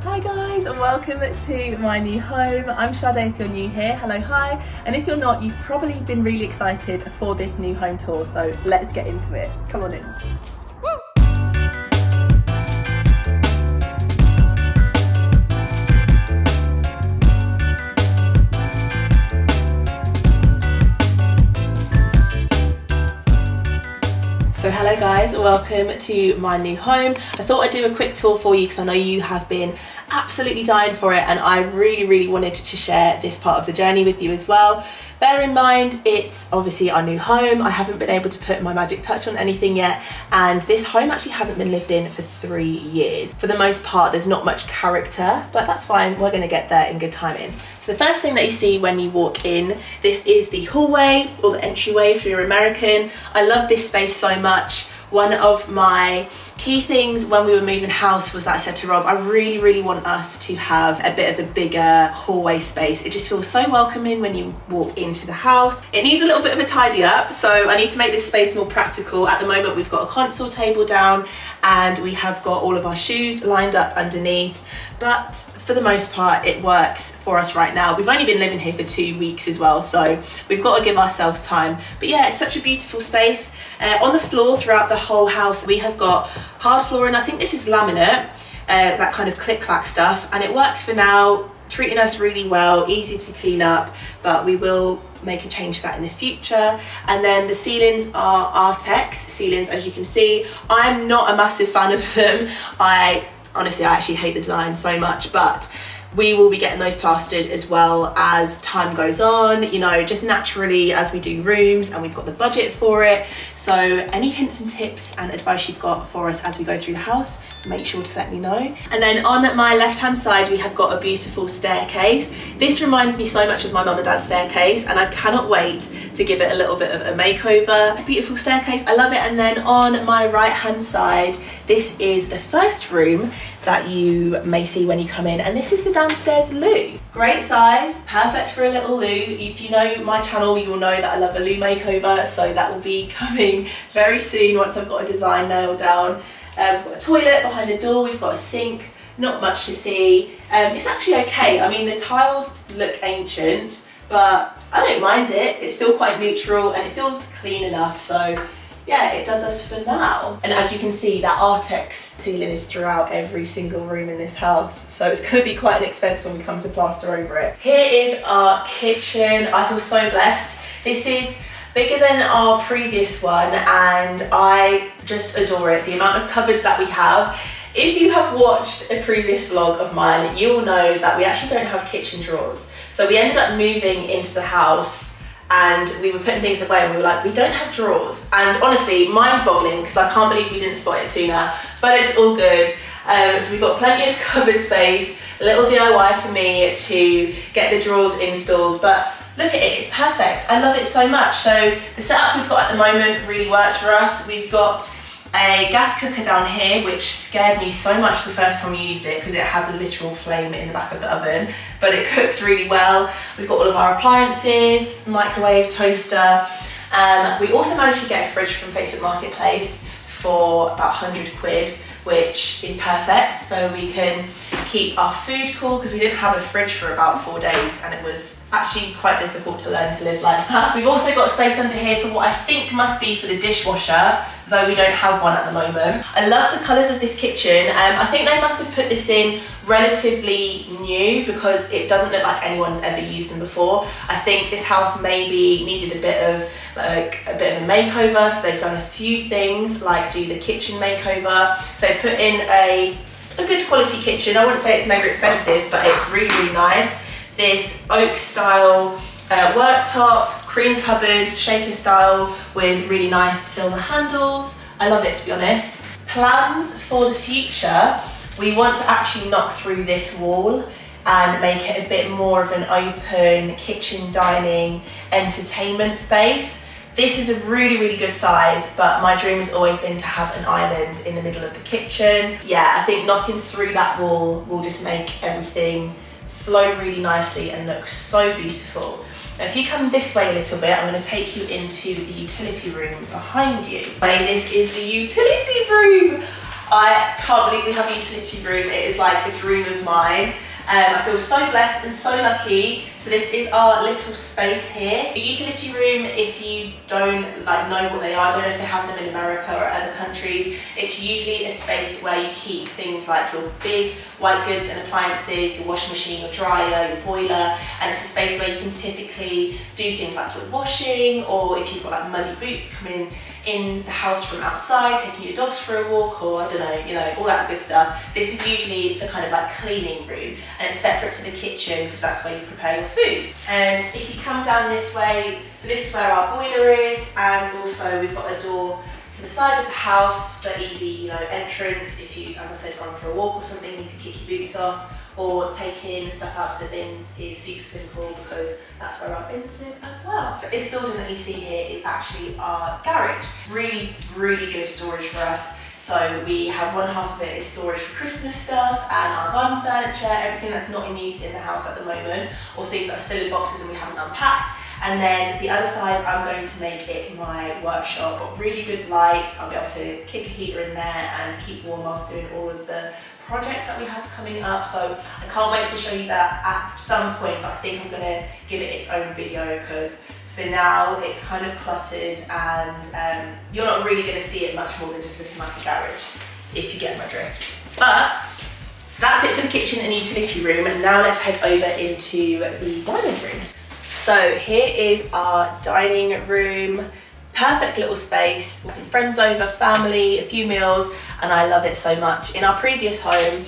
Hi guys, and welcome to my new home. I'm Shannon if you're new here. Hello, hi. And if you're not, you've probably been really excited for this new home tour, so let's get into it. Come on in. So hello guys, welcome to my new home. I thought I'd do a quick tour for you because I know you have been absolutely dying for it, and I really wanted to share this part of the journey with you as well. Bear in mind, it's obviously our new home. I haven't been able to put my magic touch on anything yet, and this home actually hasn't been lived in for 3 years. For the most part, there's not much character, but that's fine. We're gonna get there in good timing. So the first thing that you see when you walk in, this is the hallway or the entryway if you're American. I love this space so much. One of my key things when we were moving house was that I said to Rob, I really want us to have a bit of a bigger hallway space. It just feels so welcoming when you walk into the house. It needs a little bit of a tidy up, so I need to make this space more practical. At the moment, we've got a console table down and we have got all of our shoes lined up underneath, but for the most part it works for us right now. We've only been living here for 2 weeks as well, so we've got to give ourselves time. But yeah, it's such a beautiful space. On the floor throughout the whole house we have got hard flooring. I think this is laminate, that kind of click-clack stuff, and it works for now, treating us really well, easy to clean up, but we will make a change to that in the future. And then the ceilings are Artex ceilings, as you can see. I'm not a massive fan of them. Honestly, I actually hate the design so much, but we will be getting those plastered as well as time goes on, you know, just naturally as we do rooms, and we've got the budget for it. So any hints and tips and advice you've got for us as we go through the house, make sure to let me know. And then on my left hand side we have got a beautiful staircase. This reminds me so much of my mum and dad's staircase, and I cannot wait to give it a little bit of a makeover. A beautiful staircase, I love it. And then on my right hand side, this is the first room that you may see when you come in, and this is the downstairs loo. Great size, perfect for a little loo. If you know my channel, you will know that I love a loo makeover, so that will be coming very soon once I've got a design nailed down. We've got a toilet behind the door, we've got a sink, not much to see. It's actually okay. I mean, the tiles look ancient, but I don't mind it. It's still quite neutral and it feels clean enough, so yeah, it does us for now. And as you can see, that Artex ceiling is throughout every single room in this house, so it's going to be quite an expense when we come to plaster over it. Here is our kitchen. I feel so blessed. This is bigger than our previous one and I just adore it. The amount of cupboards that we have. If you have watched a previous vlog of mine, you will know that we actually don't have kitchen drawers. So we ended up moving into the house and we were putting things away and we were like, we don't have drawers. And honestly, mind-boggling, because I can't believe we didn't spot it sooner, but it's all good. So we've got plenty of cupboard space, a little DIY for me to get the drawers installed, but look at it, it's perfect. I love it so much. So the setup we've got at the moment really works for us. We've got a gas cooker down here, which scared me so much the first time we used it because it has a literal flame in the back of the oven, but it cooks really well. We've got all of our appliances, microwave, toaster. We also managed to get a fridge from Facebook Marketplace for about 100 quid, which is perfect, so we can keep our food cool because we didn't have a fridge for about 4 days and it was actually quite difficult to learn to live like that. We've also got space under here for what I think must be for the dishwasher, though we don't have one at the moment. I love the colours of this kitchen. I think they must have put this in relatively new because it doesn't look like anyone's ever used them before. I think this house maybe needed a bit of a makeover, so they've done a few things like do the kitchen makeover. So they've put in a good quality kitchen. I wouldn't say it's mega expensive, but it's really nice. This oak style worktop, cream cupboards, shaker style with really nice silver handles. I love it, to be honest. Plans for the future, we want to actually knock through this wall and make it a bit more of an open kitchen, dining, entertainment space. This is a really good size, but my dream has always been to have an island in the middle of the kitchen. Yeah, I think knocking through that wall will just make everything flow really nicely and look so beautiful. Now, if you come this way a little bit, I'm going to take you into the utility room behind you. This is the utility room. I can't believe we have a utility room. It is like a dream of mine. I feel so blessed and so lucky. So this is our little space here. A utility room, if you don't know what they are, I don't know if they have them in America or other countries, it's usually a space where you keep things like your big white goods and appliances, your washing machine, your dryer, your boiler, and it's a space where you can typically do things like your washing, or if you've got like muddy boots coming in the house from outside, taking your dogs for a walk, or I don't know, you know, all that good stuff. This is usually the kind of like cleaning room, and it's separate to the kitchen because that's where you prepare your food. And if you come down this way, so this is where our boiler is, and also we've got a door to the side of the house for easy, you know, entrance. If you, as I said, gone for a walk or something, need to kick your boots off, or taking stuff out to the bins is super simple because that's where our bins live as well. But this building that you see here is actually our garage. Really, really good storage for us. So we have one half of it is storage for Christmas stuff and our garden furniture, everything that's not in use in the house at the moment, or things that are still in boxes and we haven't unpacked. And then the other side, I'm going to make it my workshop. Got really good lights. I'll be able to kick a heater in there and keep warm whilst doing all of the projects that we have coming up. So I can't wait to show you that at some point, but I think I'm going to give it its own video because for now it's kind of cluttered and you're not really going to see it much more than just looking like a garage, if you get my drift. But so that's it for the kitchen and utility room, and now let's head over into the dining room. So here is our dining room. Perfect little space, some friends over, family, a few meals, and I love it so much. In our previous home,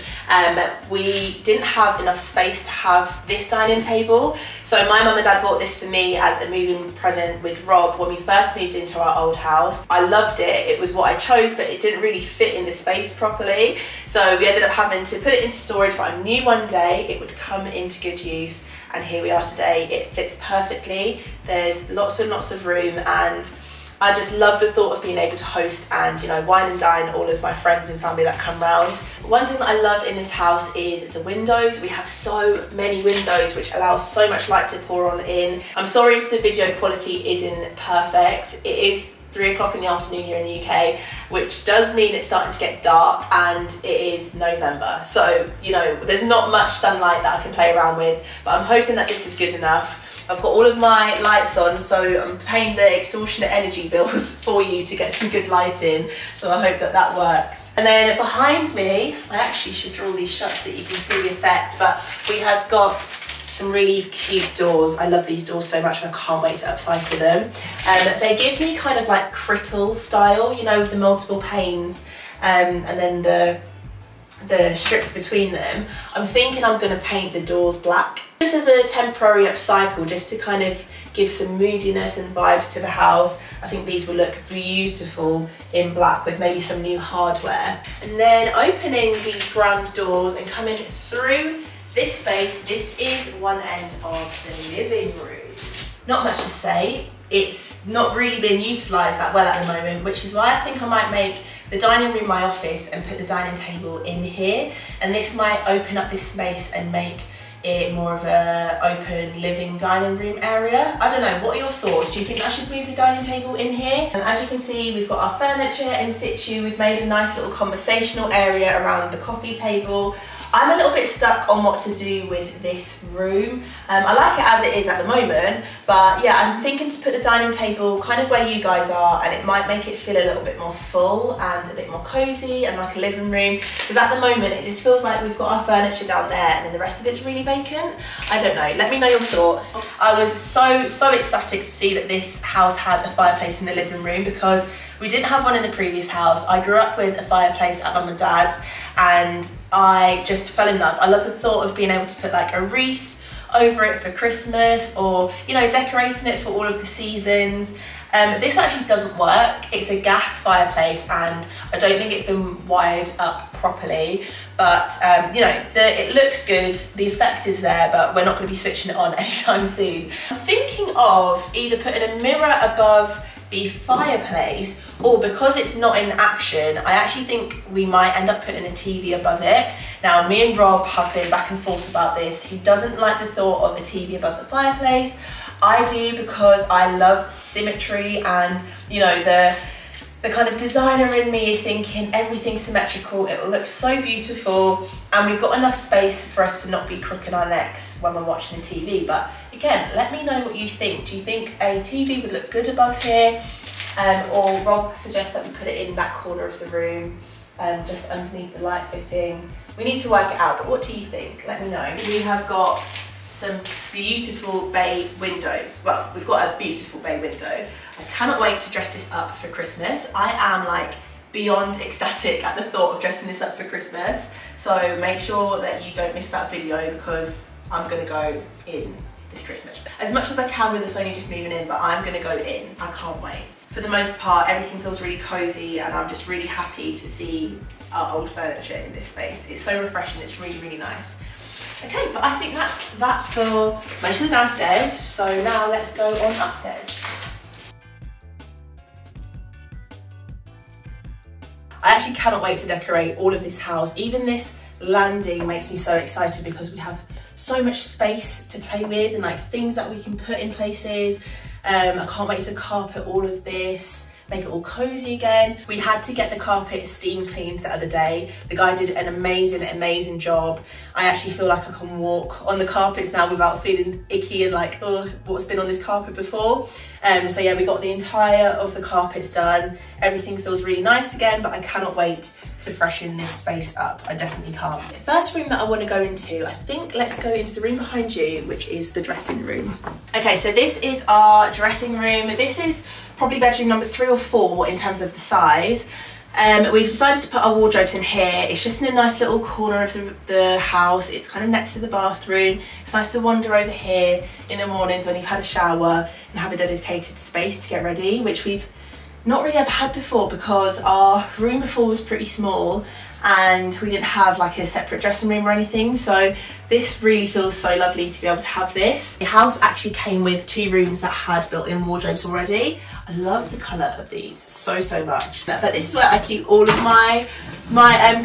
we didn't have enough space to have this dining table. So my mum and dad bought this for me as a moving present with Rob when we first moved into our old house. I loved it, it was what I chose, but it didn't really fit in the space properly. So we ended up having to put it into storage, but I knew one day it would come into good use. And here we are today, it fits perfectly. There's lots and lots of room, and I just love the thought of being able to host and, you know, wine and dine all of my friends and family that come round. One thing that I love in this house is the windows. We have so many windows which allows so much light to pour on in. I'm sorry if the video quality isn't perfect. It is 3 o'clock in the afternoon here in the UK, which does mean it's starting to get dark, and it is November. So, you know, there's not much sunlight that I can play around with, but I'm hoping that this is good enough. I've got all of my lights on, so I'm paying the extortionate energy bills for you to get some good lighting, so I hope that that works. And then behind me, I actually should draw these shut so that you can see the effect, but we have got some really cute doors. I love these doors so much and I can't wait to upcycle them. They give me kind of like Crittle style, you know, with the multiple panes and then the strips between them. I'm thinking I'm going to paint the doors black, just as a temporary upcycle, just to kind of give some moodiness and vibes to the house. I think these will look beautiful in black with maybe some new hardware. And then opening these grand doors and coming through this space, this is one end of the living room. Not much to say, it's not really being utilised that well at the moment, which is why I think I might make the dining room my office and put the dining table in here, and this might open up this space and make it more of a open living dining room area. I don't know, what are your thoughts? Do you think I should move the dining table in here? And as you can see, we've got our furniture in situ. We've made a nice little conversational area around the coffee table. I'm a little bit stuck on what to do with this room. I like it as it is at the moment, but yeah, I'm thinking to put the dining table kind of where you guys are, and it might make it feel a little bit more full and a bit more cozy and like a living room, because at the moment it just feels like we've got our furniture down there and then the rest of it's really vacant. I don't know, let me know your thoughts. I was so ecstatic to see that this house had a fireplace in the living room, because we didn't have one in the previous house. I grew up with a fireplace at mum and dad's, and I just fell in love. I love the thought of being able to put like a wreath over it for Christmas, or, you know, decorating it for all of the seasons. This actually doesn't work. It's a gas fireplace and I don't think it's been wired up properly, but you know, it looks good, the effect is there, but we're not going to be switching it on anytime soon. I'm thinking of either putting a mirror above the fireplace, or because it's not in action, I actually think we might end up putting a TV above it. Now, me and Rob have been back and forth about this. He doesn't like the thought of a TV above the fireplace. I do, because I love symmetry and, you know, the The kind of designer in me is thinking everything's symmetrical, it will look so beautiful, and we've got enough space for us to not be crooking our necks when we're watching the TV. But again, let me know what you think. Do you think a TV would look good above here? Or Rob suggests that we put it in that corner of the room, just underneath the light fitting. We need to work it out, but what do you think? Let me know. We have got some beautiful bay windows. Well, we've got a beautiful bay window. I cannot wait to dress this up for Christmas. I am like beyond ecstatic at the thought of dressing this up for Christmas. So make sure that you don't miss that video, because I'm gonna go in this Christmas. As much as I can with us only just moving in, but I'm gonna go in. I can't wait. For the most part, everything feels really cozy, and I'm just really happy to see our old furniture in this space. It's so refreshing, it's really, really nice. Okay, but I think that's that for most of the downstairs. So now let's go on upstairs. I actually cannot wait to decorate all of this house. Even this landing makes me so excited, because we have so much space to play with and like things that we can put in places. I can't wait to carpet all of this, make it all cozy again. We had to get the carpet steam cleaned the other day. The guy did an amazing job. I actually feel like I can walk on the carpets now without feeling icky and like, oh, what's been on this carpet before? So yeah, we got the entire of the carpets done. Everything feels really nice again, but I cannot wait to freshen this space up. I definitely can't. The first room that I want to go into, I think let's go into the room behind you, which is the dressing room. Okay, so this is our dressing room. This is probably bedroom number 3 or 4 in terms of the size. We've decided to put our wardrobes in here. It's just in a nice little corner of the house. It's kind of next to the bathroom. It's nice to wander over here in the mornings when you've had a shower and have a dedicated space to get ready, which we've not really ever had before, because our room before was pretty small and we didn't have like a separate dressing room or anything. So this really feels so lovely to be able to have this. The house actually came with 2 rooms that had built-in wardrobes already. I love the colour of these so much. But this is where I keep all of my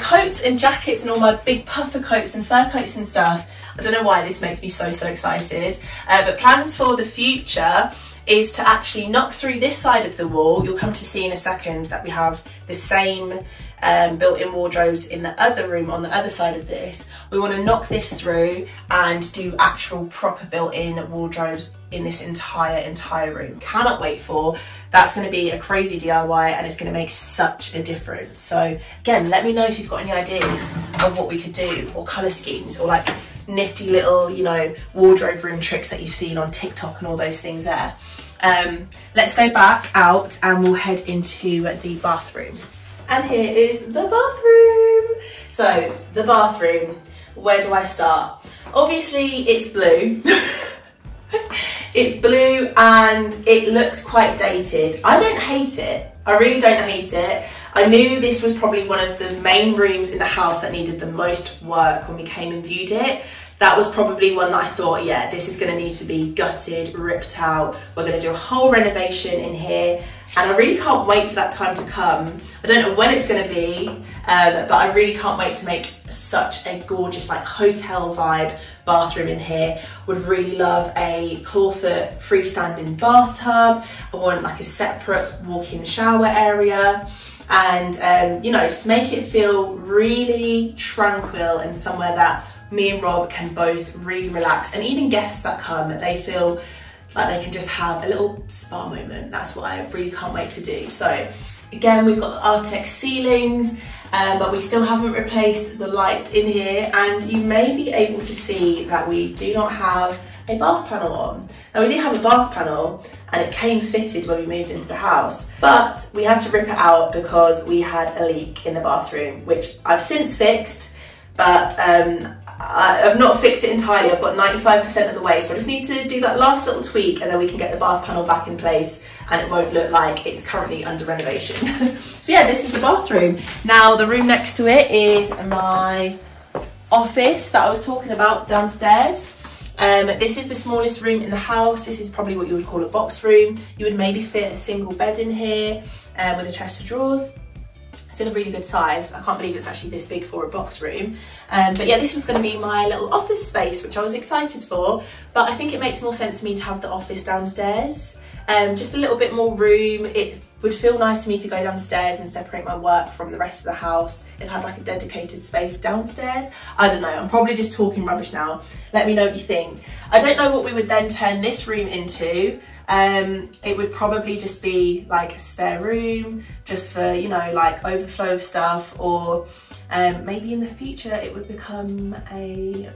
coats and jackets and all my big puffer coats and fur coats and stuff. I don't know why this makes me so excited. But plans for the future is to actually knock through this side of the wall. You'll come to see in a second that we have the same built-in wardrobes in the other room on the other side of this. We want to knock this through and do actual proper built-in wardrobes in this entire room. Cannot wait for. That's going to be a crazy DIY, and it's going to make such a difference. So again, let me know if you've got any ideas of what we could do, or colour schemes, or like nifty little, you know, wardrobe room tricks that you've seen on TikTok and all those things there. Let's go back out and we'll head into the bathroom. And here is the bathroom. So the bathroom, where do I start? Obviously it's blue. It's blue and it looks quite dated. I don't hate it. I really don't hate it. I knew this was probably one of the main rooms in the house that needed the most work when we came and viewed it. That was probably one that I thought, yeah, this is going to need to be gutted, ripped out. We're going to do a whole renovation in here. And I really can't wait for that time to come. I don't know when it's going to be, but I really can't wait to make such a gorgeous, like, hotel vibe bathroom in here. Would really love a clawfoot freestanding bathtub. I want like a separate walk-in shower area. And, you know, just make it feel really tranquil and somewhere that me and Rob can both really relax, and even guests that come, they feel like they can just have a little spa moment. That's what I really can't wait to do. So again, we've got the Artex ceilings, but we still haven't replaced the light in here, and you may be able to see that we do not have a bath panel on. Now, we do have a bath panel and it came fitted when we moved into the house, but we had to rip it out because we had a leak in the bathroom, which I've since fixed, but I've not fixed it entirely. I've got 95% of the way, so I just need to do that last little tweak, and then we can get the bath panel back in place and it won't look like it's currently under renovation. So yeah, this is the bathroom. Now, the room next to it is my office that I was talking about downstairs. This is the smallest room in the house. This is probably what you would call a box room. You would maybe fit a single bed in here with a chest of drawers. Still a really good size. I can't believe it's actually this big for a box room. But yeah, this was going to be my little office space, which I was excited for, but I think it makes more sense to me to have the office downstairs. Just a little bit more room. It would feel nice to me to go downstairs and separate my work from the rest of the house. It had like a dedicated space downstairs. I don't know, I'm probably just talking rubbish now. Let me know what you think. I don't know what we would then turn this room into. It would probably just be like a spare room, just for, you know, like overflow of stuff, or maybe in the future it would become a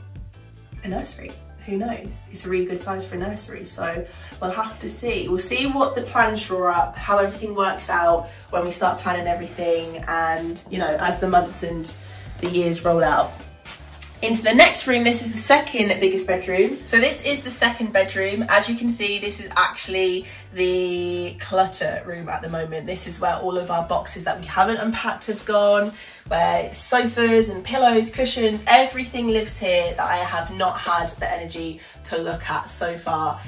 nursery. Who knows? It's a really good size for a nursery, so we'll have to see. We'll see what the plans draw up, how everything works out when we start planning everything, and, you know, as the months and the years roll out. Into the next room, this is the second biggest bedroom. So this is the second bedroom. As you can see, this is actually the clutter room at the moment. This is where all of our boxes that we haven't unpacked have gone, where sofas and pillows, cushions, everything lives here that I have not had the energy to look at so far.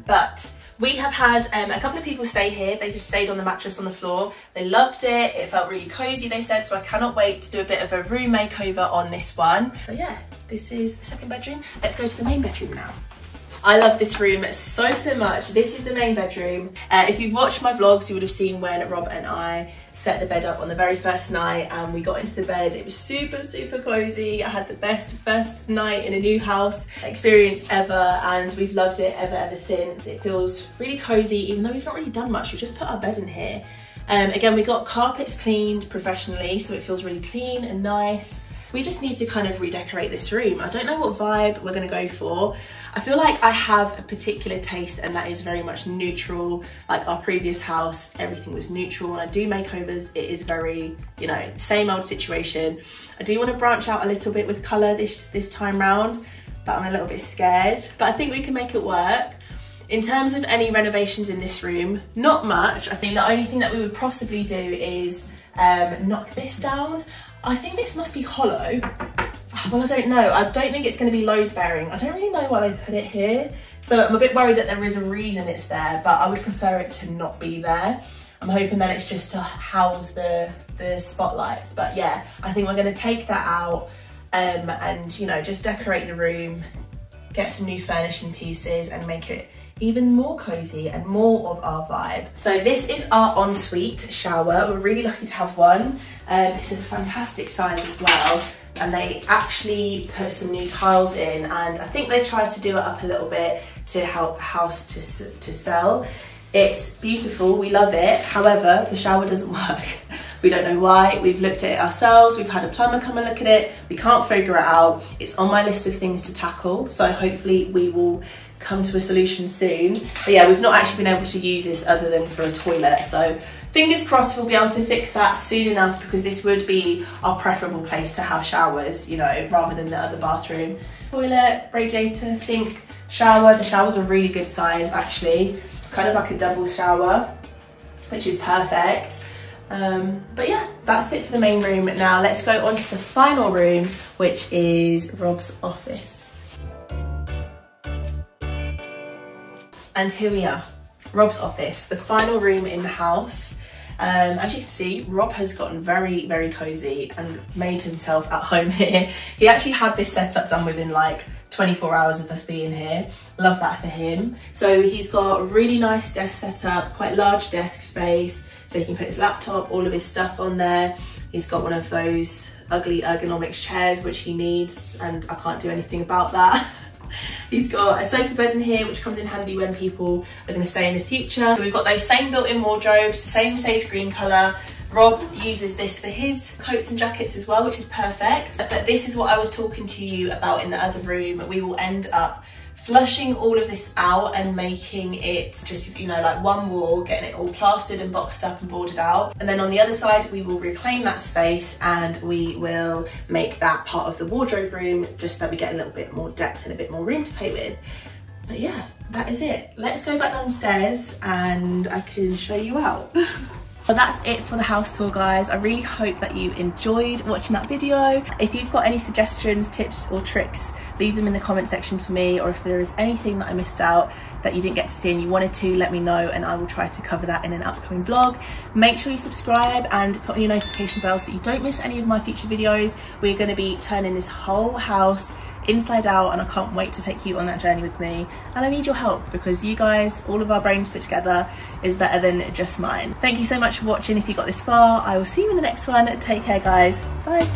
But we have had a couple of people stay here. They just stayed on the mattress on the floor. They loved it. It felt really cozy, they said, so I cannot wait to do a bit of a room makeover on this one. So yeah, this is the second bedroom. Let's go to the main bedroom now. I love this room so much. This is the main bedroom. If you've watched my vlogs, you would have seen when Rob and I set the bed up on the very first night and we got into the bed. It was super cozy. I had the best first night in a new house experience ever, and we've loved it ever since. It feels really cozy, even though we've not really done much. We've just put our bed in here. Again, we got carpets cleaned professionally, so it feels really clean and nice. We just need to kind of redecorate this room. I don't know what vibe we're gonna go for. I feel like I have a particular taste, and that is very much neutral. Like our previous house, everything was neutral. When I do makeovers, it is very, you know, same old situation. I do want to branch out a little bit with colour this time round, but I'm a little bit scared. But I think we can make it work. In terms of any renovations in this room, not much. I think the only thing that we would possibly do is knock this down. I think this must be hollow. Well, I don't know. I don't think it's going to be load bearing. I don't really know why they put it here. So I'm a bit worried that there is a reason it's there, but I would prefer it to not be there. I'm hoping that it's just to house the spotlights. But yeah, I think we're going to take that out and, you know, just decorate the room, get some new furnishing pieces and make it even more cozy and more of our vibe. So this is our ensuite shower. We're really lucky to have one. It's a fantastic size as well. And they actually put some new tiles in, and I think they tried to do it up a little bit to help the house to sell. It's beautiful, we love it. However, the shower doesn't work. We don't know why. We've looked at it ourselves. We've had a plumber come and look at it. We can't figure it out. It's on my list of things to tackle. So hopefully we will come to a solution soon. But yeah, we've not actually been able to use this other than for a toilet. So fingers crossed we'll be able to fix that soon enough, because this would be our preferable place to have showers, you know, rather than the other bathroom. Toilet, radiator, sink, shower. The shower's a really good size actually. It's kind of like a double shower, which is perfect. But yeah, that's it for the main room. Now let's go on to the final room, which is Rob's office. And here we are, Rob's office, the final room in the house. As you can see, Rob has gotten very cozy and made himself at home here. He actually had this setup done within like 24 hours of us being here. Love that for him. So he's got a really nice desk setup, quite large desk space, so he can put his laptop, all of his stuff on there. He's got one of those ugly ergonomics chairs which he needs, and I can't do anything about that. He's got a sofa bed in here, which comes in handy when people are going to stay in the future. So we've got those same built-in wardrobes, the same sage green colour. Rob uses this for his coats and jackets as well, which is perfect. But this is what I was talking to you about in the other room. We will end up flushing all of this out and making it just, you know, like one wall, getting it all plastered and boxed up and boarded out. And then on the other side, we will reclaim that space and we will make that part of the wardrobe room, just so that we get a little bit more depth and a bit more room to play with. But yeah, that is it. Let's go back downstairs and I can show you out. Well, that's it for the house tour, guys. I really hope that you enjoyed watching that video. If you've got any suggestions, tips or tricks, leave them in the comment section for me, or if there is anything that I missed out, that you didn't get to see and you wanted to, let me know and I will try to cover that in an upcoming vlog. Make sure you subscribe and put on your notification bell so you don't miss any of my future videos. We're going to be turning this whole house inside out and I can't wait to take you on that journey with me, and I need your help because you guys, all of our brains put together is better than just mine. Thank you so much for watching. If you got this far, I will see you in the next one. Take care guys, bye.